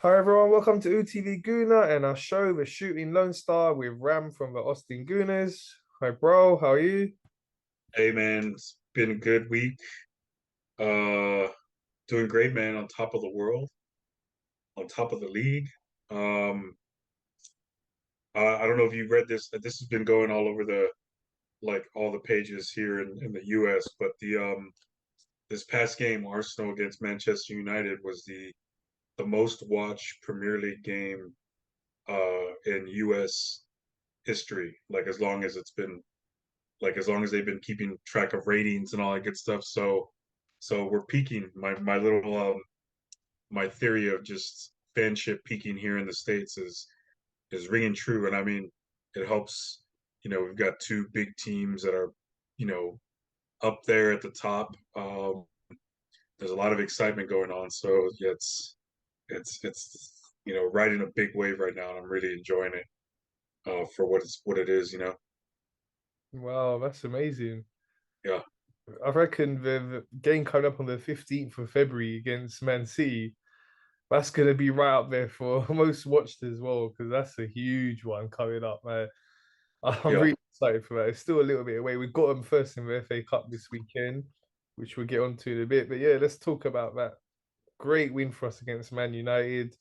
Hi everyone, welcome to UTV Gooner and our show, The Shooting Lone Star with Ram from the Austin Gooners. Hi bro, how are you? Hey man, it's been a good week. Uh, Doing great, man. On top of the world, on top of the league. Um, I don't know if you read this. This has been going all over all the pages here in the U.S. But the this past game, Arsenal against Manchester United, was the most watched Premier League game in U.S. history. As long as they've been keeping track of ratings and all that good stuff. So we're peaking. My theory of just fanship peaking here in the States is ringing true. And I mean, it helps, we've got two big teams that are, you know, up there at the top. There's a lot of excitement going on. So yeah, it's riding a big wave right now, and I'm really enjoying it for what it is. Wow, that's amazing. Yeah, I reckon the game coming up on the 15th of February against Man City, that's going to be right up there for most watched as well, because that's a huge one coming up, man. I'm yeah, really excited for that. It's still a little bit away. We've got them first in the FA Cup this weekend, which we'll get onto in a bit. But yeah, let's talk about that great win for us against Man United.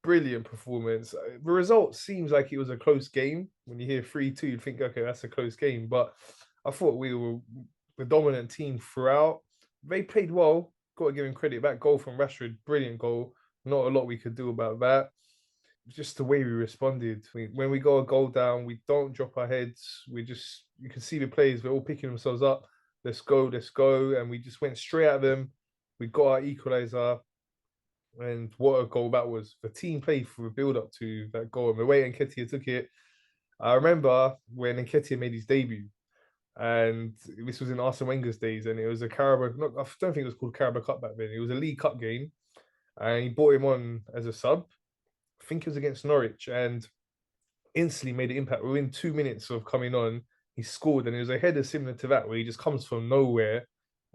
Brilliant performance. The result seems like it was a close game. When you hear 3-2, you think, okay, that's a close game. But I thought we were the dominant team throughout. They played well. Got to give him credit. That goal from Rashford, brilliant goal. Not a lot we could do about that. Just the way we responded. When we go a goal down, we don't drop our heads. You can see the players, they're all picking themselves up. Let's go, let's go. And we just went straight at them. We got our equalizer. And what a goal that was. The team played for a build up to that goal. And the way Nketiah took it, I remember when Nketiah made his debut, and this was in Arsene Wenger's days, and it was a Carabao, not, I don't think it was called Carabao Cup back then. It was a League Cup game, and he brought him on as a sub. I think it was against Norwich, and instantly made an impact. Within 2 minutes of coming on, he scored, and it was a header similar to that, where he just comes from nowhere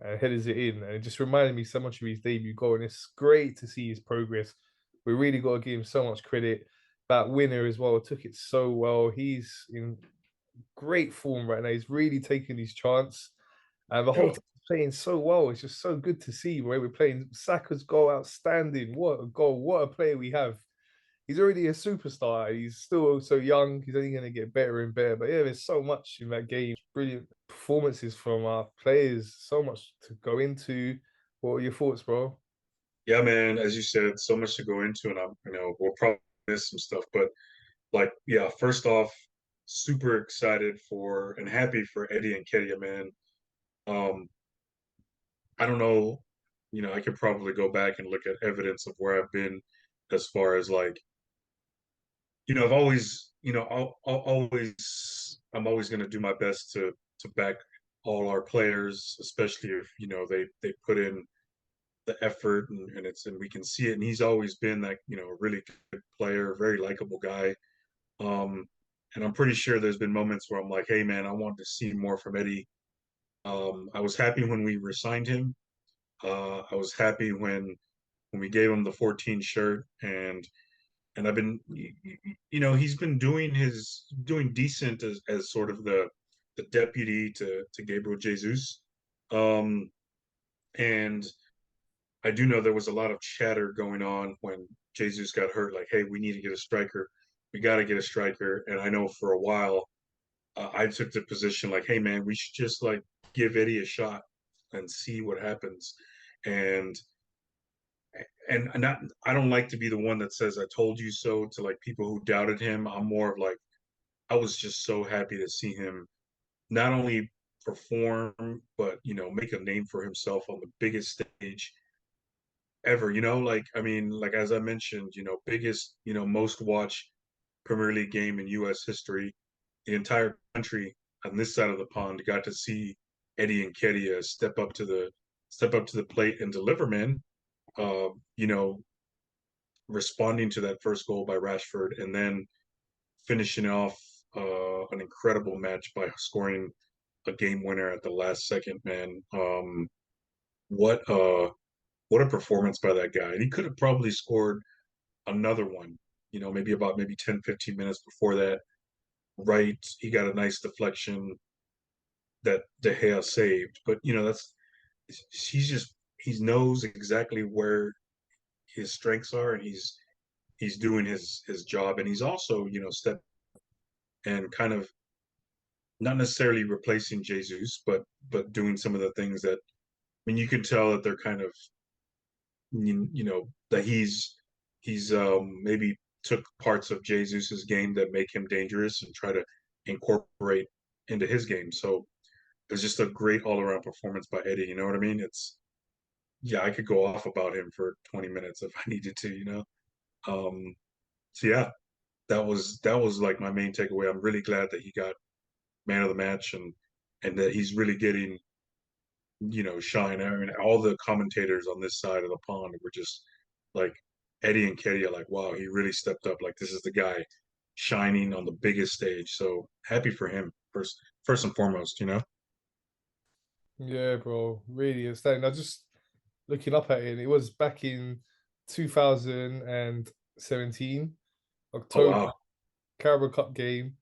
and headers it in. And it just reminded me so much of his debut goal. And it's great to see his progress. We really got to give him so much credit. That winner as well took it so well. He's in great form right now. He's really taking his chance. And the whole yeah. team is playing so well. It's just so good to see where we're playing. Saka's goal outstanding. What a goal. What a player we have. He's already a superstar. He's still so young. He's only going to get better and better. But yeah, there's so much in that game. Brilliant performances from our players. So much to go into. What are your thoughts, bro? Yeah, man. As you said, so much to go into, and we'll probably miss some stuff, but yeah, first off, super excited for and happy for Eddie and Kedia, man. Um, I don't know, I could probably go back and look at evidence of where I've been as far as I've always, I'm always going to do my best to back all our players, especially if, they put in the effort and we can see it. And he's always been that, a really good player, very likable guy. Um, and I'm pretty sure there's been moments where I'm like, hey man, I want to see more from Eddie. I was happy when we resigned him. I was happy when we gave him the 14 shirt and I've been he's been doing decent as sort of the deputy to Gabriel Jesus. Um, and I do know there was a lot of chatter going on when Jesus got hurt, like, hey, we need to get a striker. We got to get a striker. And I know for a while, I took the position like, hey, man, we should just like give Eddie a shot and see what happens. And not, I don't like to be the one that says I told you so to like people who doubted him. I'm more of like, I was just so happy to see him not only perform, but make a name for himself on the biggest stage ever. I mean, like as I mentioned, biggest, most watched Premier League game in U.S. history. The entire country on this side of the pond got to see Eddie and Kedia step up to the plate and deliver, man. Uh, you know, Responding to that first goal by Rashford and then finishing off an incredible match by scoring a game winner at the last second, man. What uh what a performance by that guy. And he could have probably scored another one, maybe about maybe 10, 15 minutes before that, right? He got a nice deflection that De Gea saved. But that's he knows exactly where his strengths are, and he's doing his job, and he's also step and kind of not necessarily replacing Jesus, but doing some of the things that, I mean, you can tell that they're kind of that he's maybe took parts of Jesus's game that make him dangerous and try to incorporate into his game. So it's just a great all around performance by Eddie. You know what I mean? It's Yeah, I could go off about him for 20 minutes if I needed to. Um, so yeah, that was like my main takeaway. I'm really glad that he got man of the match, and that he's really getting shine. I mean, all the commentators on this side of the pond were just like Eddie and Katie are like, wow, he really stepped up. Like this is the guy shining on the biggest stage. So happy for him first and foremost. Yeah, bro, really outstanding. I just looking up at it, it was back in 2017, Oh October, wow. Carabao Cup game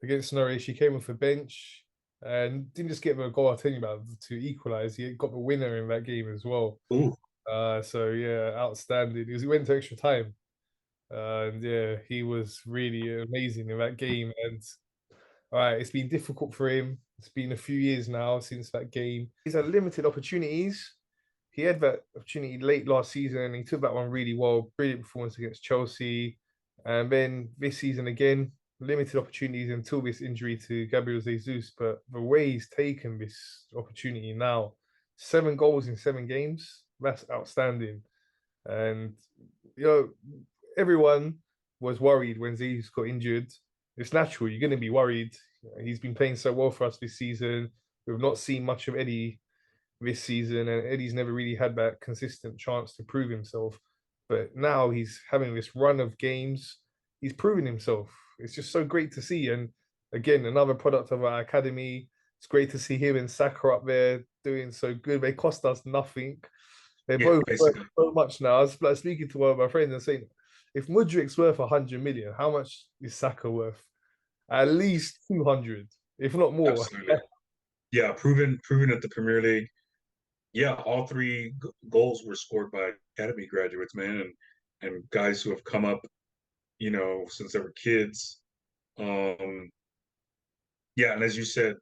against Norwich. He came off the bench and didn't just get a goal, I'll tell you about, to equalise. He got the winner in that game as well. Ooh. So yeah, outstanding. He went to extra time. And yeah, he was really amazing in that game. And all right, it's been difficult for him. It's been a few years now since that game. He's had limited opportunities. He had that opportunity late last season and he took that one really well. Brilliant performance against Chelsea. And then this season again, limited opportunities until this injury to Gabriel Jesus. But the way he's taken this opportunity now, 7 goals in 7 games, that's outstanding. And you know, everyone was worried when Jesus got injured. It's natural. You're going to be worried. He's been playing so well for us this season. We've not seen much of Eddie this season, and Eddie's never really had that consistent chance to prove himself. But now he's having this run of games. He's proven himself. It's just so great to see. And again, another product of our academy. It's great to see him and Saka up there doing so good. They cost us nothing. They Yeah, both worth basically. so much now. I was like speaking to one of my friends and saying, if Mudrik's worth 100 million, how much is Saka worth? At least 200, if not more. Absolutely. Yeah, proven at the Premier League. Yeah, all three goals were scored by academy graduates, man, and guys who have come up, since they were kids. Um, yeah, and as you said,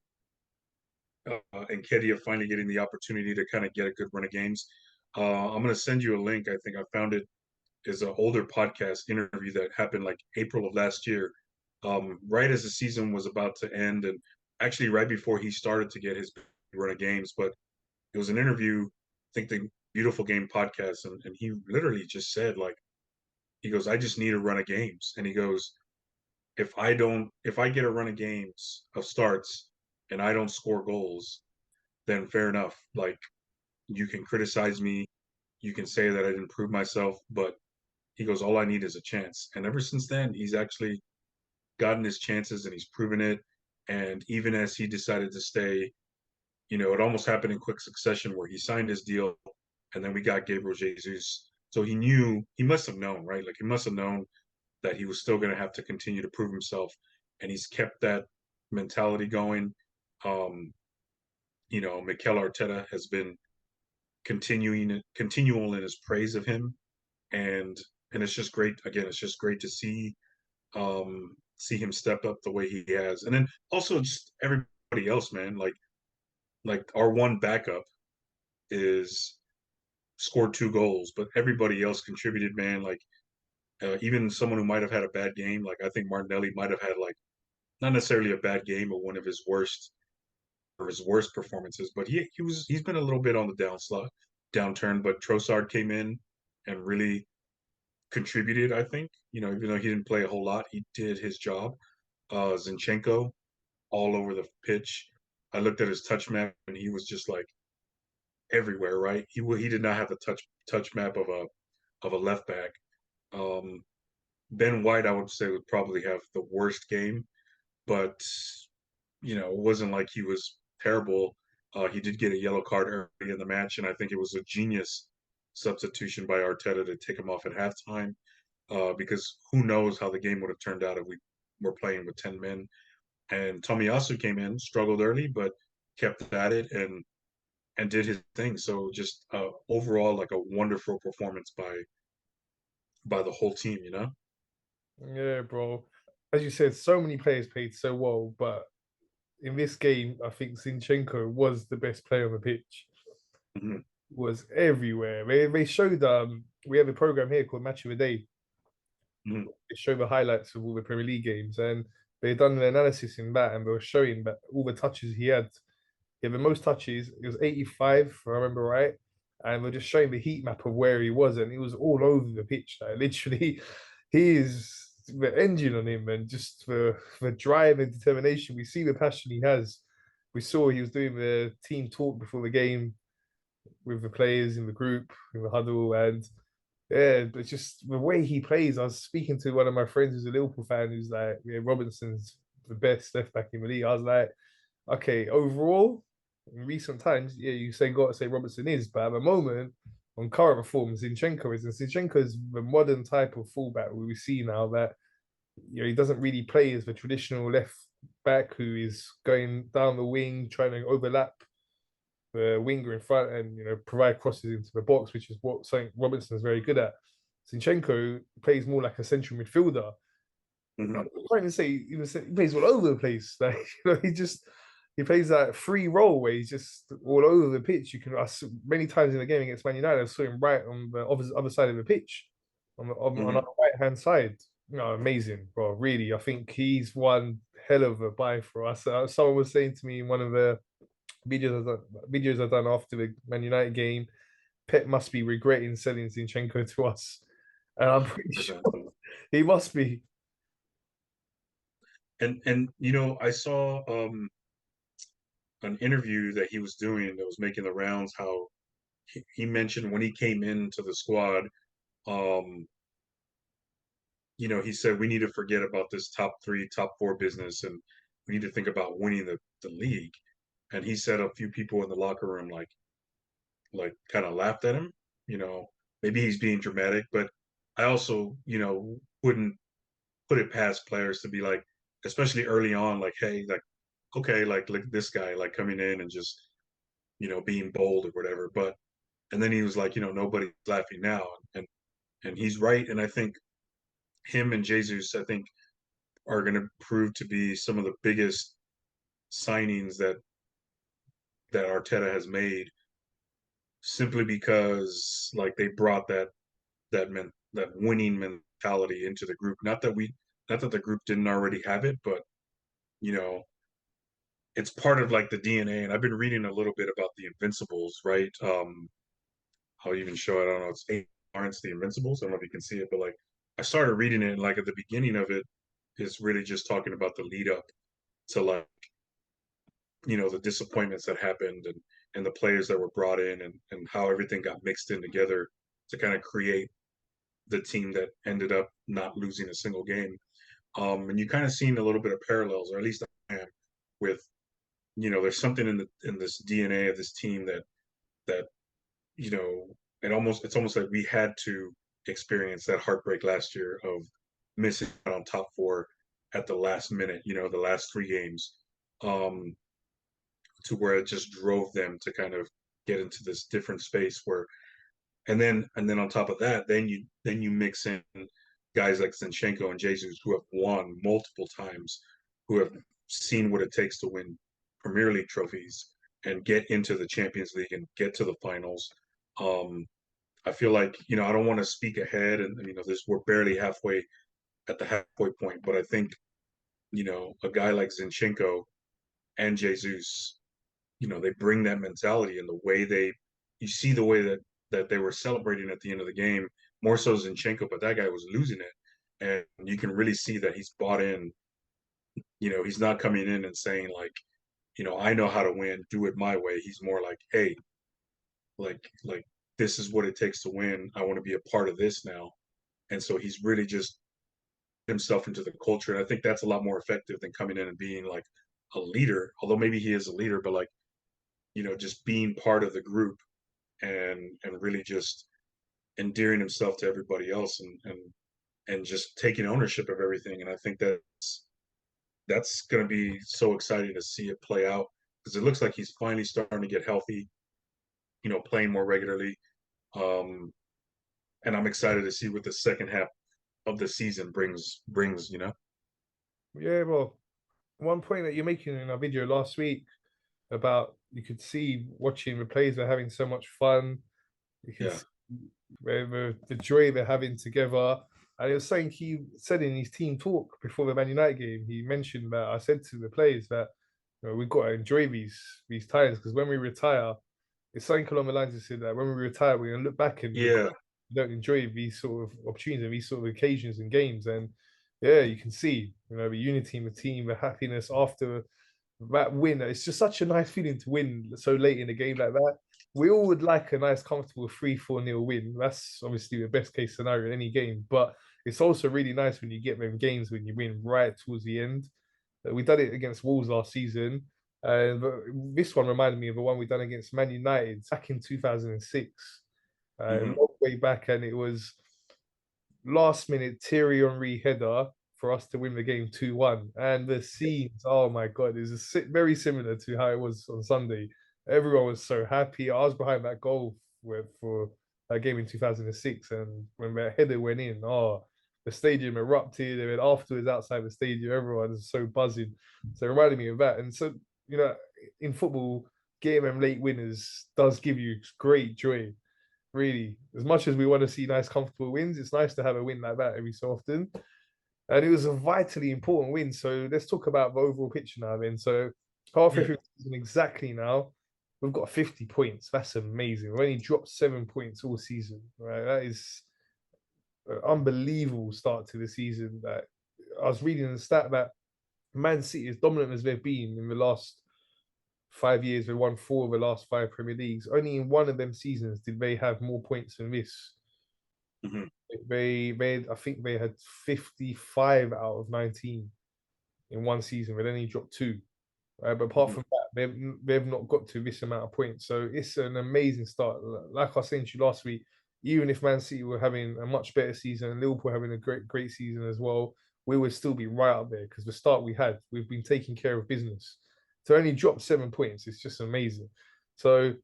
and Kedia finally getting the opportunity to kind of get a good run of games. I'm going to send you a link. I think I found it is an older podcast interview that happened like April of last year, right as the season was about to end, and actually right before he started to get his run of games. But it was an interview, I think the Beautiful Game podcast, and he literally just said like, he goes, I just need a run of games, and he goes, if I get a run of games of starts and I don't score goals, then fair enough. Like you can criticize me, you can say that I didn't prove myself, but he goes, all I need is a chance. And ever since then, he's actually gotten his chances and he's proven it. And even as he decided to stay, it almost happened in quick succession where he signed his deal and then we got Gabriel Jesus. So he must have known, right? Like he must have known that he was still going to have to continue to prove himself. And he's kept that mentality going. Um, Mikel Arteta has been continual in his praise of him, and it's just great. Again, it's just great to see him step up the way he has, and then also just everybody else, man. Like our one backup is scored 2 goals, but everybody else contributed, man. Like even someone who might have had a bad game, like I think Martinelli might have had like not necessarily a bad game, but one of his worst or his worst performances. But he's been a little bit on the downturn. But Trossard came in and really contributed. I think even though he didn't play a whole lot, he did his job. Zinchenko all over the pitch. I looked at his touch map and he was just like everywhere. Right? He did not have the touch map of a left back. Um, Ben White, I would say, would probably have the worst game, but it wasn't like he was terrible. He did get a yellow card early in the match, and I think it was a genius substitution by Arteta to take him off at halftime. because who knows how the game would have turned out if we were playing with 10 men. And Tomiyasu came in, struggled early, but kept at it and did his thing. So just overall, like a wonderful performance by the whole team, you know? Yeah, bro. As you said, so many players played so well, but in this game, I think Zinchenko was the best player on the pitch. Mhm. Was everywhere. They showed we have a program here called Match of the Day. Mhm. They show the highlights of all the Premier League games, and they done an analysis in that, and they were showing that all the touches he had. He had the most touches. It was 85, if I remember right. And we're just showing the heat map of where he was, and it was all over the pitch. Like literally, he is the engine on him, and just for drive and determination. We see the passion he has. We saw he was doing the team talk before the game with the players in the group, in the huddle, and yeah, but just the way he plays. I was speaking to one of my friends who's a Liverpool fan who's like, yeah, Robinson's the best left back in the league. I was like, okay, overall, in recent times, yeah, you say got to say Robertson is, but at the moment, on current form, Zinchenko is, and Zinchenko is the modern type of fullback we see now that he doesn't really play as the traditional left back who is going down the wing trying to overlap the winger in front and provide crosses into the box, which is what something Robertson is very good at. Zinchenko plays more like a central midfielder. I'm Mhm. trying to say he plays all over the place. Like he plays that free role where he's just all over the pitch. You can many times in the game against Man United, I saw him right on the other side of the pitch, on Mhm. our right hand side. Amazing, bro. Really, I think he's one hell of a buy for us. Someone was saying to me in one of the videos I've done after the Man United game, Pep must be regretting selling Zinchenko to us, and I'm pretty sure 100%. he must be. And I saw an interview that he was doing that was making the rounds how he mentioned when he came into the squad, um, he said we need to forget about this top three, top four business, and we need to think about winning the league. And he said a few people in the locker room like kind of laughed at him. You know, maybe he's being dramatic, but I also wouldn't put it past players to be like, especially early on, like, hey, like, okay, like look at this guy like coming in and just being bold or whatever. But and then he was like, nobody's laughing now, and he's right. And I think him and Jesus, I think, are going to prove to be some of the biggest signings that Arteta has made, simply because like they brought that winning mentality into the group. Not that the group didn't already have it, but you know, it's part of like the DNA. And I've been reading a little bit about the Invincibles, right? I'll even show it. I don't know. It's eight Lawrence, the Invincibles. I don't know if you can see it, but like I started reading it, and like at the beginning of it is really just talking about the lead up to like the disappointments that happened and the players that were brought in and how everything got mixed in together to kind of create the team that ended up not losing a single game. And you kind of seen a little bit of parallels, or at least I am, with there's something in this DNA of this team that you know it's almost like we had to experience that heartbreak last year of missing out on top four at the last minute, the last three games, um, to where it just drove them to kind of get into this different space where and then on top of that, then you mix in guys like Zinchenko and Jesus who have won multiple times, who have seen what it takes to win Premier League trophies and get into the Champions League and get to the finals. Um, I feel like I don't want to speak ahead, and this we're barely halfway at the halfway point, but I think a guy like Zinchenko and Jesus, they bring that mentality and the way you see the way that they were celebrating at the end of the game, more so Zinchenko, but that guy was losing it. And you can really see that he's bought in. He's not coming in and saying like, I know how to win, do it my way. He's more like, hey, like this is what it takes to win. I want to be a part of this now. And so he's really just himself into the culture. And I think that's a lot more effective than coming in and being like a leader, although maybe he is a leader, but like, just being part of the group and really just endearing himself to everybody else and just taking ownership of everything. And I think that's going to be so exciting to see it play out because it looks like he's finally starting to get healthy, playing more regularly. Um, and I'm excited to see what the second half of the season brings. Yeah, well, one point that you're making in our video last week about you could see watching the players are having so much fun. You can Yeah. see the joy they're having together. And it was something he said in his team talk before the Man United game. He mentioned that I said to the players that we've got to enjoy these times because when we retire, it's something along the lines of said that when we retire, we're gonna look back and regret Yeah. we don't enjoy these sort of opportunities and these sort of occasions and games. And yeah, you can see, the unity in the team, the happiness after that win. It's just such a nice feeling to win so late in a game like that. We all would like a nice, comfortable 3-4-0 win. That's obviously the best case scenario in any game. But it's also really nice when you get them games when you win right towards the end. We done it against Wolves last season. But this one reminded me of the one we done against Man United back in 2006. Hmm. Long way back, and it was last minute Thierry Henry header for us to win the game 2-1. And the scenes, oh my God, is very similar to how it was on Sunday. Everyone was so happy. I was behind that goal for that game in 2006. And when that header went in, oh, the stadium erupted. And then afterwards, outside the stadium, everyone was so buzzing. So it reminded me of that. And so, in football, getting them late winners does give you great joy really. As much as we want to see nice, comfortable wins, it's nice to have a win like that every so often. And it was a vitally important win. So let's talk about the overall picture now then. So halfway Yeah. through the season exactly now, we've got 50 points. That's amazing. We've only dropped 7 points all season. Right? That is an unbelievable start to the season. That I was reading the stat that Man City, as dominant as they've been in the last 5 years, they won 4 of the last 5 Premier Leagues. Only in one of them seasons did they have more points than this. Hmm. I think they had 55 out of 19 in one season. They only dropped two. Right? But apart Hmm. from that, they've not got to this amount of points. So it's an amazing start. Like I was saying to you last week, even if Man City were having a much better season and Liverpool having a great season as well, we would still be right up there because the start we had, we've been taking care of business. To only drop 7 points, it's just amazing. So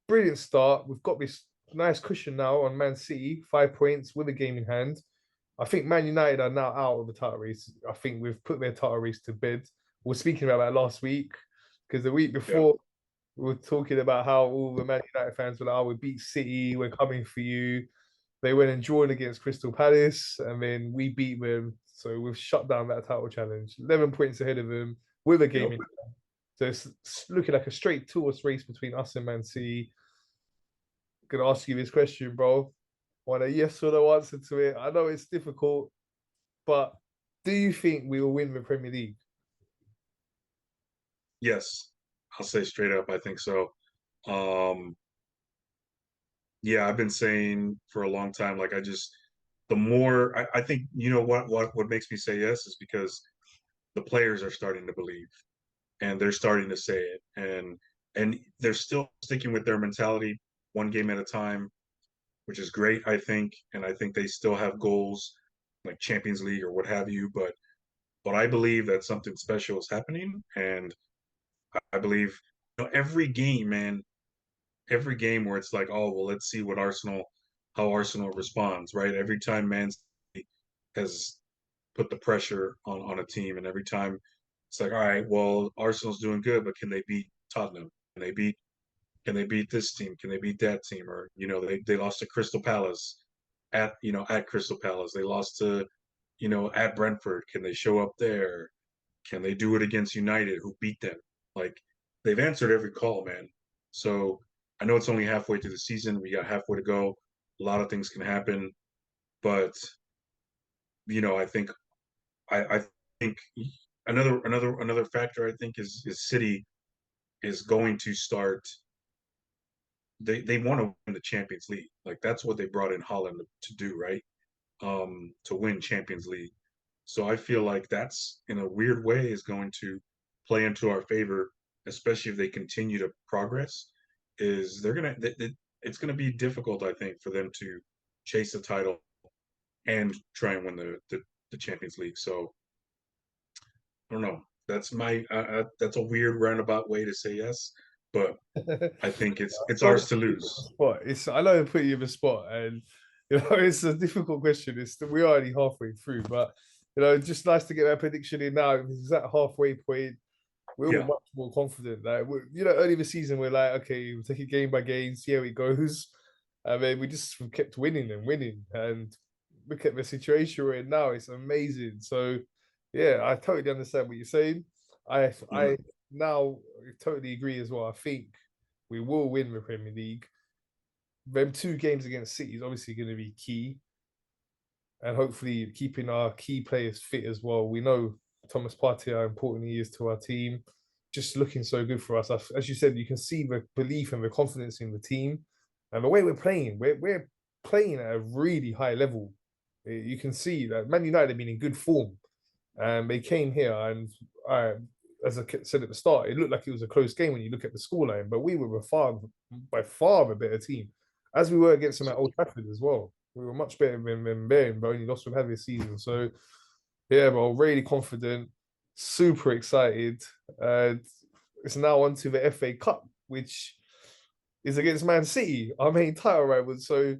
brilliant start. We've got this nice cushion now on Man City, 5 points with a game in hand. I think Man United are now out of the title race. I think we've put their title race to bed. We were speaking about that last week because the week Yeah. before we were talking about how all the Man United fans were like, "Oh, we beat City. We're coming for you." They went and drawn against Crystal Palace, and then we beat them. So we've shut down that title challenge. 11 points ahead of them with a game Yep. in. So it's looking like a straight tourist race between us and Man City. Gonna ask you this question, bro. Want a yes or no answer to it? I know it's difficult, but do you think we will win the Premier League? Yes. I'll say straight up, I think so. Um, yeah, I've been saying for a long time, like the more I think, what makes me say yes is because the players are starting to believe and they're starting to say it and they're still sticking with their mentality one game at a time, which is great, I think. And I think they still have goals like Champions League or what have you, but I believe that something special is happening. And I believe, every game, man, every game where it's like, oh well, let's see how Arsenal responds, right? Every time Man City has put the pressure on a team, and every time it's like, all right, well, Arsenal's doing good, but can they beat Tottenham? Can they beat this team? Can they beat that team? Or they lost to Crystal Palace at Crystal Palace. They lost to at Brentford. Can they show up there? Can they do it against United, who beat them? Like they've answered every call, man. So I know it's only halfway through the season. We got halfway to go. A lot of things can happen, but I think I think another factor I think is City is going to start. They want to win the Champions League. Like that's what they brought in Holland to do, right? To win Champions League. So I feel like that's in a weird way is going to play into our favor, especially if they continue to progress. Is they're gonna it's gonna be difficult, I think, for them to chase the title, and try and win the Champions League. So I don't know. That's my that's a weird roundabout way to say yes, but I think it's Don't ours put to you on the lose. spot. It's I know I put you in the spot, and it's a difficult question. It's we're already halfway through, but just nice to get that prediction in now. It's that halfway point. We're all Yeah. much more confident. Like early the season, we're like, okay, we'll take it game by game, see how it goes. And then we just kept winning and winning. And look at the situation we're in now. It's amazing. So yeah, I totally understand what you're saying. Mhm. I now totally agree as well. I think we will win the Premier League. Them two games against City is obviously going to be key, and hopefully keeping our key players fit as well. We know Thomas Partey how important he is to our team. Just looking so good for us. As you said, you can see the belief and the confidence in the team, and the way we're playing. We're playing at a really high level. You can see that Man United have been in good form, and they came here and as I said at the start, it looked like it was a close game when you look at the scoreline, but we were by far the better team, as we were against them at Old Trafford as well. We were much better than Bayern, but only lost from having this season. So yeah, but I'm really confident, super excited. It's now on to the FA Cup, which is against Man City, our main title rival. So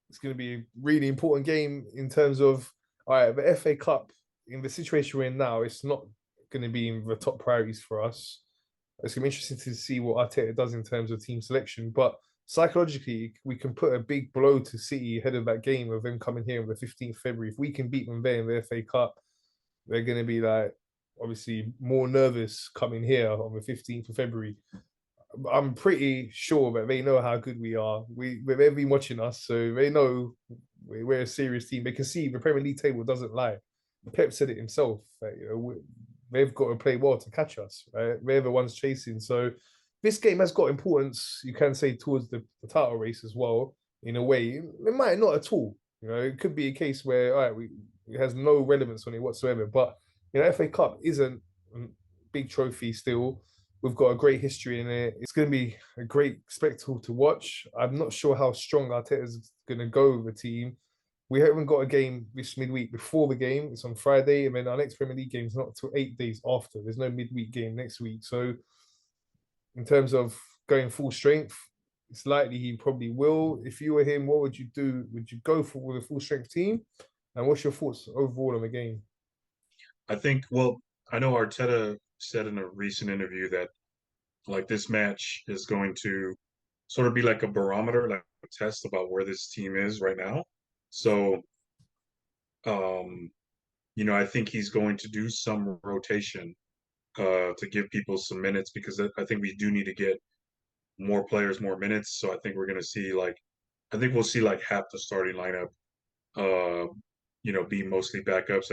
it's going to be a really important game in terms of all right, the FA Cup in the situation we're in now. It's not going to be in the top priorities for us. It's going to be interesting to see what Arteta does in terms of team selection, but psychologically, we can put a big blow to City ahead of that game of them coming here on the 15th February. If we can beat them there in the FA Cup, they're going to be like obviously more nervous coming here on the 15th of February. I'm pretty sure that they know how good we are. They've been watching us, so they know we're a serious team. They can see the Premier League table doesn't lie. Pep said it himself. That, they've got to play well to catch us. Right? They're the ones chasing. So this game has got importance. You can say towards the title race as well. In a way, it might not at all. It could be a case where all right, it has no relevance on it whatsoever. But FA Cup isn't a big trophy still. We've got a great history in it. It's going to be a great spectacle to watch. I'm not sure how strong Arteta is going to go with the team. We haven't got a game this midweek before the game. It's on Friday, and then our next Premier League game is not until 8 days after. There's no midweek game next week. So, in terms of going full strength, it's likely he probably will. If you were him, what would you do? Would you go for with a full strength team? And what's your thoughts overall on the game? I think, well, I know Arteta said in a recent interview that like this match is going to sort of be like a barometer, like a test about where this team is right now. So, um, I think he's going to do some rotation to give people some minutes because I think we do need to get more players more minutes. So I think we're going to see like, I think we'll see like half the starting lineup, be mostly backups.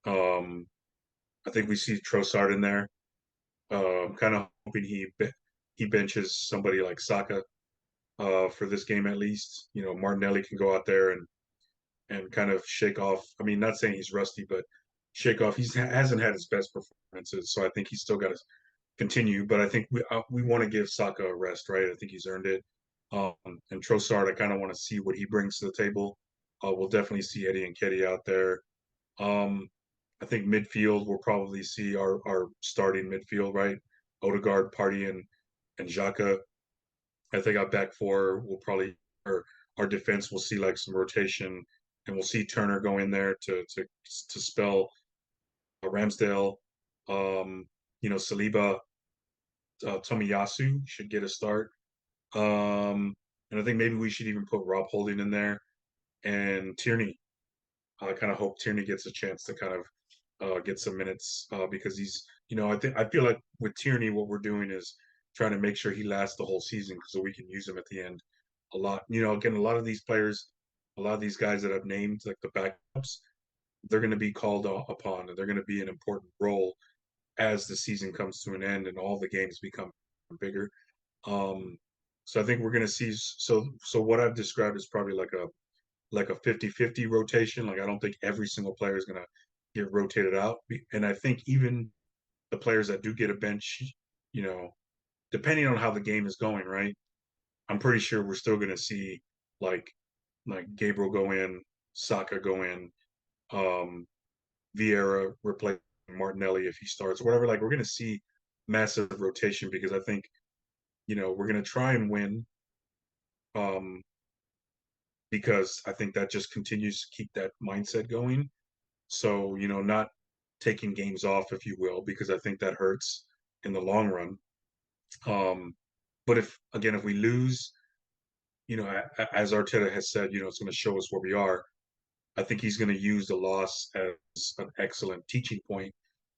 Um, I think we see Trossard in there. Kind of hoping he benches somebody like Saka for this game at least. Martinelli can go out there and kind of shake off. I mean, not saying he's rusty, but shake off. He hasn't had his best performances, so I think he's still got to continue. But I think we want to give Saka a rest, right? I think he's earned it. Um, and Trossard, I kind of want to see what he brings to the table. We'll definitely see Eddie and Ketty out there. Um, I think midfield we'll probably see our starting midfield, right? Odegaard, Party, and Xhaka. I think our back four will probably our defense will see like some rotation, and we'll see Turner go in there to spell Ramsdale. Saliba, Tomiyasu should get a start. And I think maybe we should even put Rob Holding in there and Tierney. I kind of hope Tierney gets a chance to kind of get some minutes because I feel like with Tierney, what we're doing is trying to make sure he lasts the whole season so we can use him at the end a lot. Again, a lot of these players, a lot of these guys that I've named, like the backups, they're going to be called upon and they're going to be an important role as the season comes to an end and all the games become bigger. Um, so I think we're going to see. So what I've described is probably like a 50-50 rotation. Like I don't think every single player is going to get rotated out. And I think even the players that do get a bench, you know, depending on how the game is going, right? I'm pretty sure we're still going to see like like Gabriel go in, Saka go in, um, Vieira replace Martinelli if he starts, whatever. Like we're gonna see massive rotation because I think we're gonna try and win. Um, because I think that just continues to keep that mindset going. So, not taking games off, if you will, because I think that hurts in the long run. Um, but if we lose, as Arteta has said, it's going to show us where we are. I think he's going to use the loss as an excellent teaching point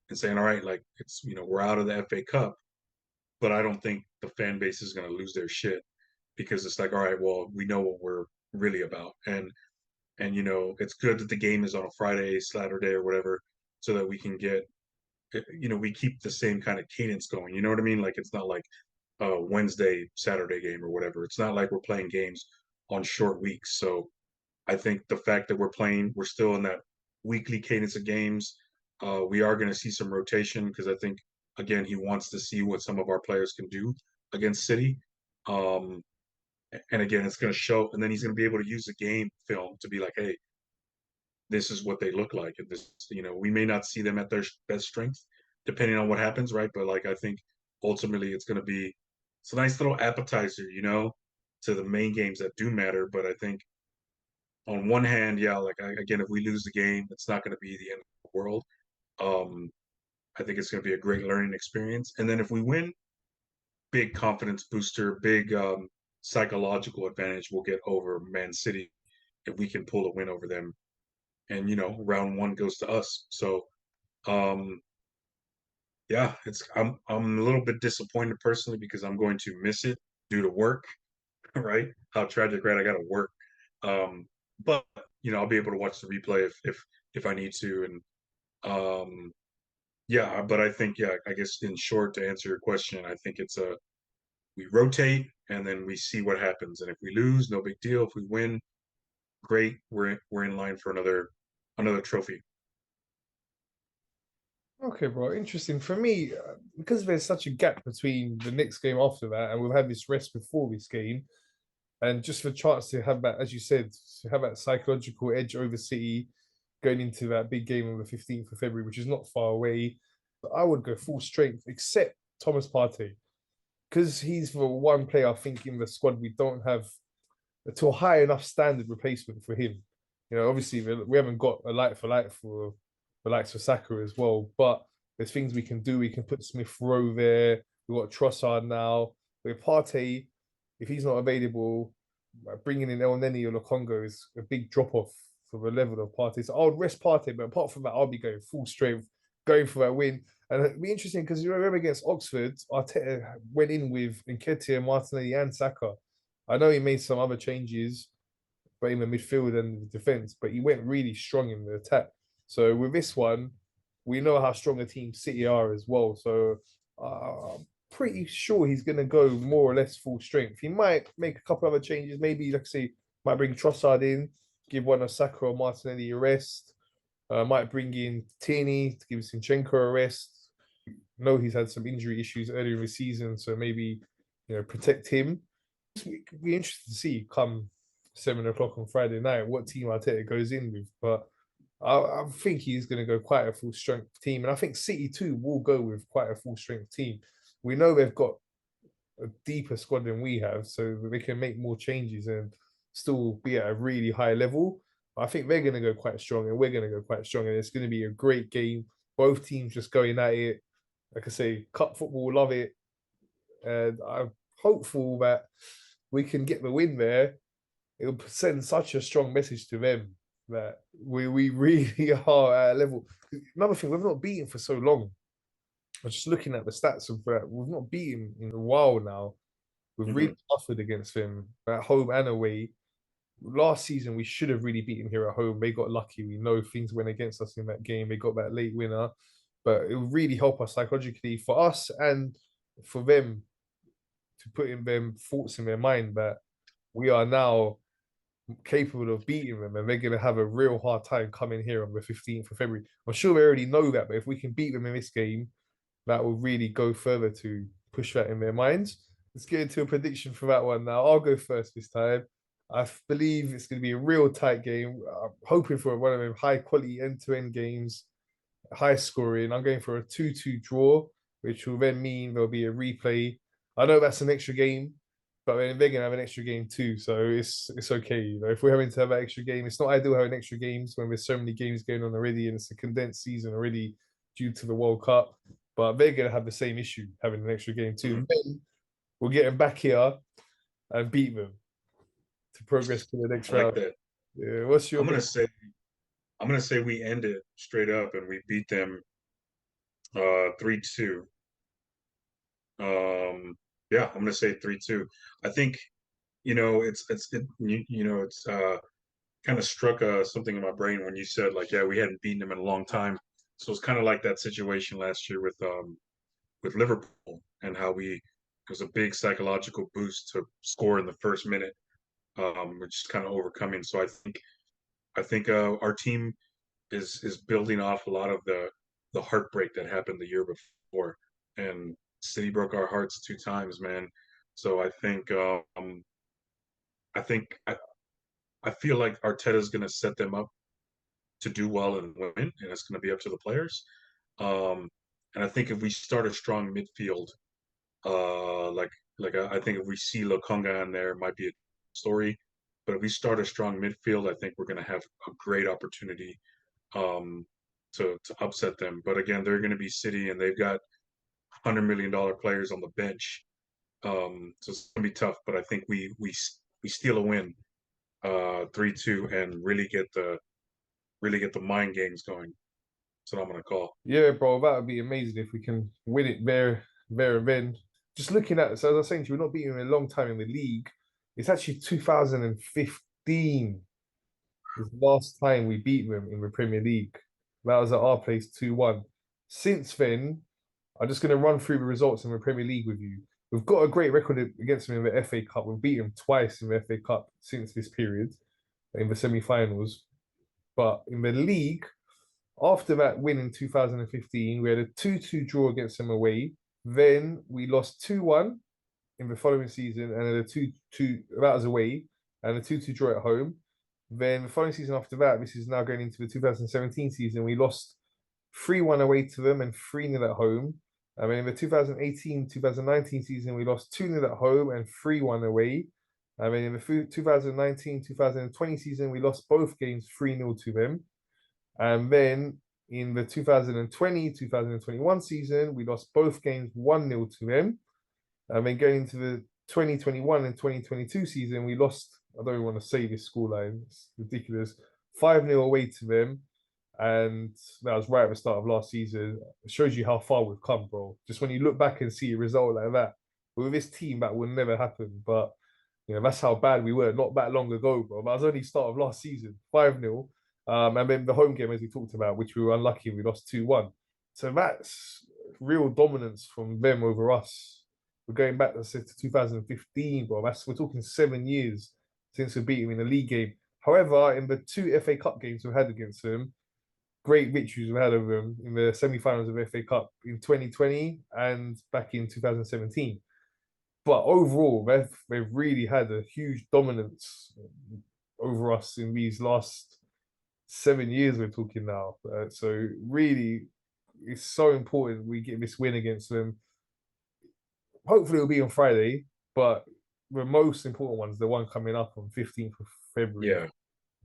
and saying, all right, like we're out of the FA Cup, but I don't think the fan base is going to lose their shit because it's like, all right, well, we know what we're really about. And it's good that the game is on a Friday, Saturday, or whatever, so that we can get we keep the same kind of cadence going. You know what I mean? Like it's not like a Wednesday, Saturday game or whatever. It's not like we're playing games on short weeks. So I think the fact that we're still in that weekly cadence of games. We are going to see some rotation because I think again he wants to see what some of our players can do against City. Um, and again, it's going to show, and then he's going to be able to use the game film to be like, hey, this is what they look like. And this, we may not see them at their best strength, depending on what happens, right? But like, I think ultimately it's a nice little appetizer, to the main games that do matter. But I think on one hand, yeah, like again, if we lose the game, it's not going to be the end of the world. Um, I think it's going to be a great learning experience. And then if we win, big confidence booster, big psychological advantage we'll get over Man City if we can pull a win over them. And round one goes to us. So um yeah, I'm a little bit disappointed personally because I'm going to miss it due to work, right? How tragic, right? I gotta work. But I'll be able to watch the replay if I need to. And yeah, but I think, yeah, I guess in short, to answer your question, I think it's we rotate and then we see what happens. And if we lose, no big deal. If we win, great. We're in line for another trophy. Okay, bro. Interesting. For me, because there's such a gap between the next game after that, and we've had this rest before this game, and just for chance to have that, as you said, to have that psychological edge over City going into that big game on the 15th of February, which is not far away, I would go full strength, except Thomas Partey, because he's the one player I think in the squad we don't have to a high enough standard replacement for him. Obviously we haven't got a light for light for the likes of Saka as well, but there's things we can do. We can put Smith Rowe there. We've got Trossard now. With Partey, if he's not available, bringing in El Neni or Lokonga is a big drop off for the level of Partey. So I would rest Partey, but apart from that, I'll be going full strength, going for that win. And it'd be interesting because you remember against Oxford, Arteta went in with Nketiah, Martinelli, and Saka. I know he made some other changes, but in the midfield and the defense, but he went really strong in the attack. So with this one, we know how strong a team City are as well. So I'm pretty sure he's going to go more or less full strength. He might make a couple other changes. Maybe, like I say, might bring Trossard in, give one of Saka or Martinelli a rest. Might bring in Tierney to give Zinchenko a rest. Know he's had some injury issues earlier in the season, so maybe protect him. It'd be interesting to see come 7 o'clock on Friday night what team Arteta goes in with, but I think he's going to go quite a full strength team, and I think City too will go with quite a full strength team. We know they've got a deeper squad than we have, so they can make more changes and still be at a really high level. I think they're going to go quite strong, and we're going to go quite strong, and it's going to be a great game. Both teams just going at it. Like I say, cup football, love it, and I'm hopeful that we can get the win there. It'll send such a strong message to them that we really are at a level. Another thing, we've not beaten for so long. I'm just looking at the stats of that. We've not beaten in a while now. We've Mm-hmm. really suffered against them at home and away. Last season, we should have really beaten here at home. They got lucky. We know things went against us in that game. They got that late winner, but it will really help us psychologically for us and for them to put in them thoughts in their mind that we are now capable of beating them and they're going to have a real hard time coming here on the 15th of February. I'm sure they already know that, but if we can beat them in this game, that will really go further to push that in their minds. Let's get into a prediction for that one now. I'll go first this time. believe it's going to be a real tight game. I'm hoping for one of them high quality end to end games, high scoring. I'm going for a 2-2 draw, which will then mean there'll be a replay. I know that's an extra game, but then they're gonna have an extra game too, so it's okay. If we're having to have an extra game, it's not ideal having extra games when there's so many games going on already, and it's a condensed season already due to the World Cup. But they're gonna have the same issue having an extra game too. Mhm. Then we'll get them back here and beat them to progress to the next I like round. that. Yeah, what's your I'm gonna bet? say I'm gonna say we end it straight up and we beat them 3-2. Yeah, I'm gonna say 3-2. I think it's kind of struck something in my brain when you said like, yeah, we hadn't beaten them in a long time. So it's kind of like that situation last year with Liverpool and how we it was a big psychological boost to score in the first minute, which is kind of overcoming. So I think our team is building off a lot of the heartbreak that happened the year before, and City broke our hearts 2 times, man. So I feel like Arteta's going to set them up to do well and win, and it's going to be up to the players. Um, and I think if we start a strong midfield, like I think if we see Lokonga in there, it might be a story. But if we start a strong midfield, I think we're going to have a great opportunity um, to upset them. But again, they're going to be City, and they've got $100 million players on the bench, so it's going to be tough. But I think we steal a win, 3-2, and really get the mind games going. That's what I'm going to call. Yeah, bro, that would be amazing if we can win it there and then. Just looking at, so as I was saying to you, we're not beating them in a long time in the league. It's actually 2015 is the last time we beat them in the Premier League. That was at our place 2-1. Since then, I'm just going to run through the results in the Premier League with you. We've got a great record against them in the FA Cup. We've beaten them twice in the FA Cup since this period in the semi-finals. But in the league, after that win in 2015, we had a 2-2 draw against them away. Then we lost 2-1 in the following season, and then a 2-2 that was away, and a 2-2 draw at home. Then the following season after that, this is now going into the 2017 season, we lost 3-1 away to them and 3-0 at home. I mean, in the 2018-2019 season, we lost 2-0 at home and 3-1 away. I mean, in the 2019-2020 season, we lost both games 3-0 to them. And then in the 2020-2021 season, we lost both games 1-0 to them. And then going into the 2021 and 2022 season, we lost, I don't even want to say this scoreline, it's ridiculous, 5-0 away to them. And that was right at the start of last season. It shows you how far we've come, bro. Just when you look back and see a result like that, with this team, that would never happen. But that's how bad we were not that long ago, bro. That was only start of last season, 5-0. And then the home game, as we talked about, which we were unlucky, we lost 2-1. So that's real dominance from them over us. We're going back to 2015, bro. We're talking 7 years since we beat them in a league game. However, in the two FA Cup games we had against them, great victories we had over them in the semi-finals of FA Cup in 2020 and back in 2017. But overall, they've really had a huge dominance over us in these last 7 years. We're talking now, so really, it's so important we get this win against them. Hopefully, it'll be on Friday, but the most important one's the one coming up on 15th of February. Yeah.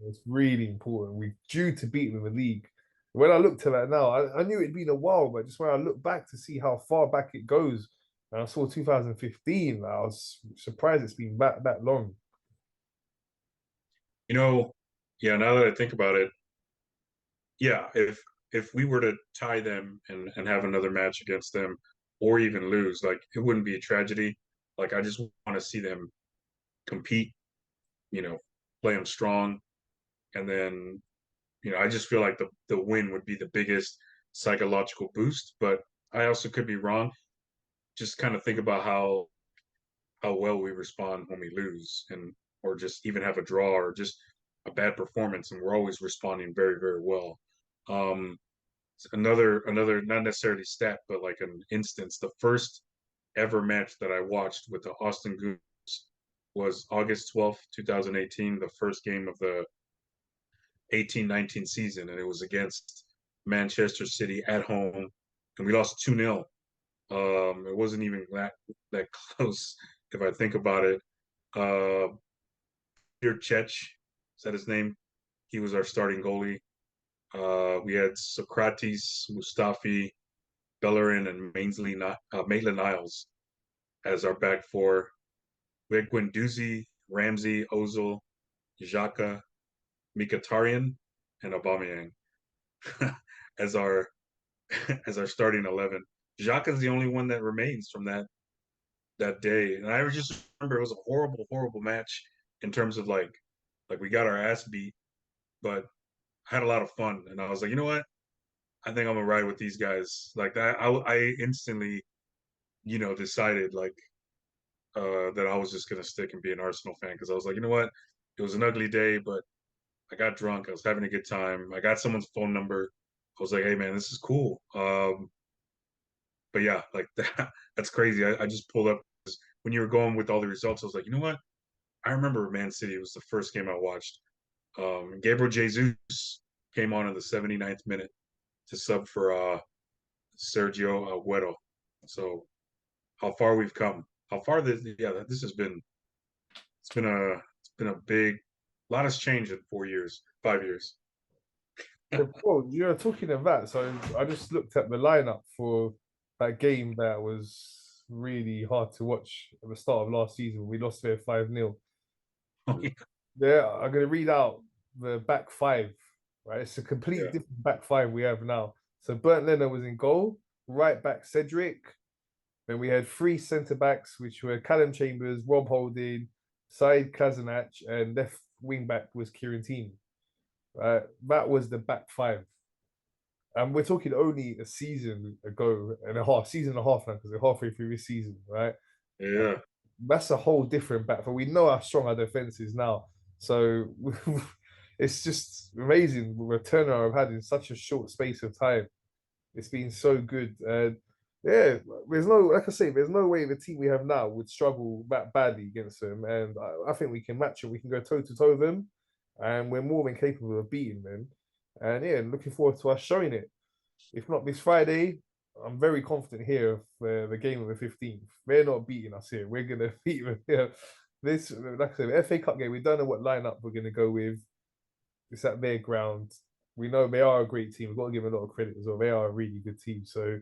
It's really important. We're due to beat them in the league. When I looked at that now, I knew it'd been a while, but just when I look back to see how far back it goes, and I saw 2015, I was surprised it's been that long. You know, yeah, now that I think about it, yeah, if we were to tie them and have another match against them or even lose, like it wouldn't be a tragedy. Like I just want to see them compete, you know, play them strong, and then I just feel like the win would be the biggest psychological boost. But I also could be wrong. Just kind of think about how well we respond when we lose, and or just even have a draw or just a bad performance, and we're always responding very, very well. Um, another not necessarily stat, but like an instance, the first ever match that I watched with the Austin Gooners, was August 12th, 2018, the first game of the 18-19 season, and it was against Manchester City at home, and we lost 2-0. It wasn't even that close if I think about it. Peter Cech, is that his name? He was our starting goalie. We had Socrates, Mustafi, Bellerin, and Maitland-Niles as our back four. We had Guendouzi, Ramsey, Ozil, Xhaka, Mkhitaryan, and Aubameyang as our as our starting 11. Xhaka is the only one that remains from that day, and I just remember it was a horrible, horrible match in terms of like we got our ass beat, but I had a lot of fun, and I was like, you know what? I think I'm gonna ride with these guys. Like that, I instantly, decided that I was just gonna stick and be an Arsenal fan because I was like, you know what? It was an ugly day, but I got drunk. I was having a good time. I got someone's phone number. I was like, hey man, this is cool. But yeah, like that's crazy. I just pulled up when you were going with all the results. I was like, you know what? I remember Man City was the first game I watched. Gabriel Jesus came on in the 79th minute to sub for Sergio Agüero. So how far we've come. How far this has been. It's been a big. A lot has changed in 4 years, 5 years. Yeah, well, talking of that, so I just looked at the lineup for that game that was really hard to watch at the start of last season. We lost there 5-0. Yeah, I'm gonna read out the back five, right? It's a completely Yeah. different back five we have now. So Bernd Leno was in goal, right back Cedric. Then we had three centre backs, which were Callum Chambers, Rob Holding, Said Kazanach, and left wing back was Kieran Tierney. Right, that was the back five. And we're talking only a season ago and a half, season and a half now, because we're halfway through this season, right? Yeah. That's a whole different back. But we know how strong our defense is now. So it's just amazing the turnaround I've had in such a short space of time. It's been so good. And yeah, there's no, like I say, there's no way the team we have now would struggle that badly against them. And I think we can match them. We can go toe to toe with them. And we're more than capable of beating them. And yeah, looking forward to us showing it. If not this Friday, I'm very confident here of the game of the 15th. They're not beating us here. We're gonna beat them here. This, like I said, FA Cup game. We don't know what lineup we're gonna go with. It's at their ground. We know they are a great team. We've got to give them a lot of credit as well. They are a really good team. So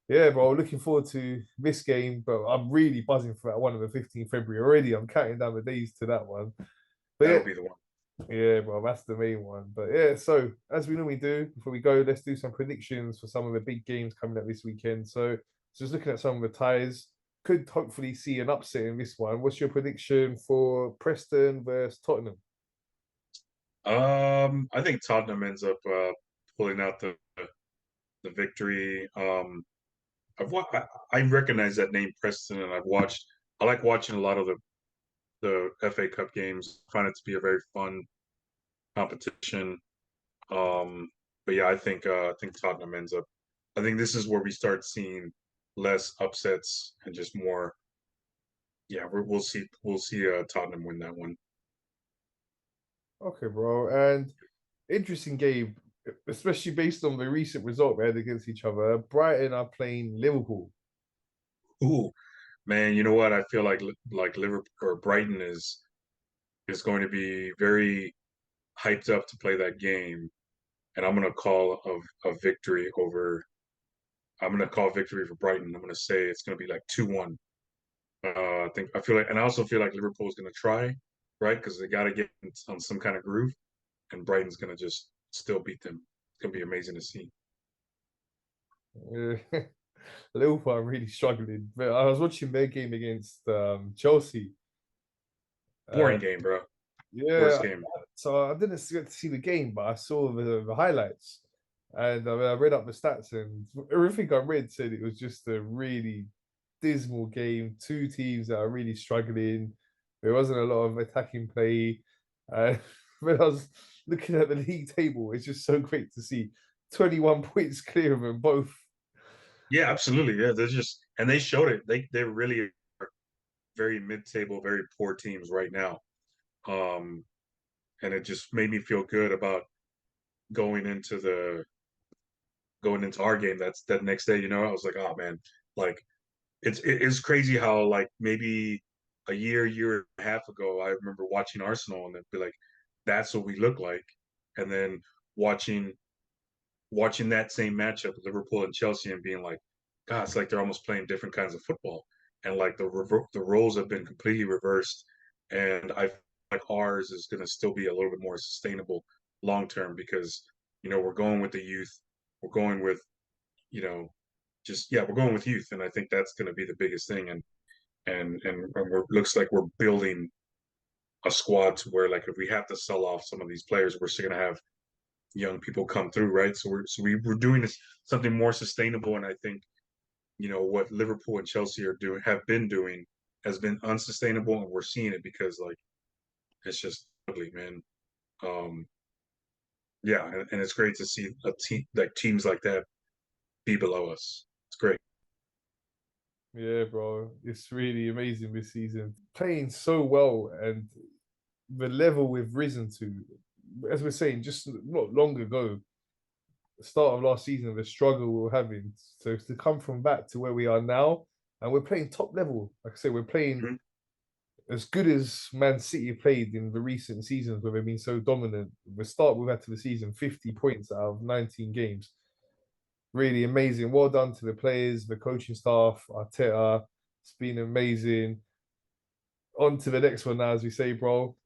yeah, bro, looking forward to this game. But I'm really buzzing for that one on the 15th February already. I'm counting down the days to that one. But yeah, That'll be the one. yeah, bro, that's the main one. But yeah, so as we normally do, before we go, let's do some predictions for some of the big games coming up this weekend. So just looking at some of the ties, could hopefully see an upset in this one. What's your prediction for Preston versus Tottenham? I think Tottenham ends up pulling out the victory. I recognize that name Preston, and I've watched. I like watching a lot of the FA Cup games. I find it to be a very fun competition. But yeah, I think Tottenham ends up. I think this is where we start seeing less upsets and just more. Yeah, we'll see Tottenham win that one. Okay, bro. And interesting game, especially based on the recent result we had against each other. Brighton are playing Liverpool. Ooh, man, you know what? I feel like Liverpool or Brighton is going to be very hyped up to play that game, and I'm gonna call a victory over. I'm gonna call victory for Brighton. I'm gonna say it's gonna be like 2-1. I feel like, and I also feel like Liverpool is gonna try, right? Because they got to get on some kind of groove, and Brighton's gonna just still beat them. It's gonna be amazing to see. Uh, Liverpool are really struggling. But I was watching their game against Chelsea. Boring And game, bro. Worst yeah, game. so I didn't get to see the game, but I saw the highlights. And I read up the stats, and everything I read said it was just a really dismal game. Two teams that are really struggling. There wasn't a lot of attacking play. When I was looking at the league table, it's just so great to see 21 points clear of them both. Yeah, absolutely. Yeah, they're just and they showed it. They really are. very mid-table, very poor teams right now. And it just made me feel good about going into the going into our game. That's that next day, I was like, oh man, like it's crazy how like maybe a year and a half ago, I remember watching Arsenal and they'd be like, that's what we look like. And then watching that same matchup, Liverpool and Chelsea, and being like, God, it's like they're almost playing different kinds of football, and like the roles have been completely reversed, and I feel like ours is going to still be a little bit more sustainable long term because we're going with the youth, we're going with you know just yeah, we're going with youth, and I think that's going to be the biggest thing, and looks like we're building a squad to where like if we have to sell off some of these players, we're still going to have young people come through, right? So we're doing this something more sustainable, and I think what Liverpool and Chelsea have been doing has been unsustainable, and we're seeing it because like it's just ugly, man. Um, yeah, and it's great to see a team like teams like that be below us. It's great. Yeah, bro, it's really amazing this season. Playing so well, and the level we've risen to, as we're saying, just not long ago, the start of last season, the struggle we were having. So to come from that to where we are now, and we're playing top level. Like I said, we're playing Mhm. as good as Man City played in the recent seasons where they've been so dominant. The start we've had to the season, 50 points out of 19 games. Really amazing. Well done to the players, the coaching staff, Arteta. It's been amazing. On to the next one now, as we say, bro.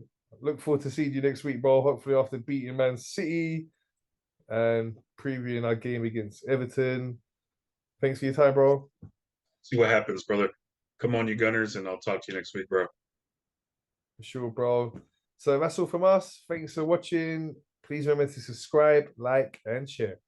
Look forward to seeing you next week, bro. Hopefully after beating Man City and previewing our game against Everton. Thanks for your time, bro. See what happens, brother. Come on, you Gunners, and I'll talk to you next week, bro. For sure, bro. So that's all from us. Thanks for watching. Please remember to subscribe, like, and share.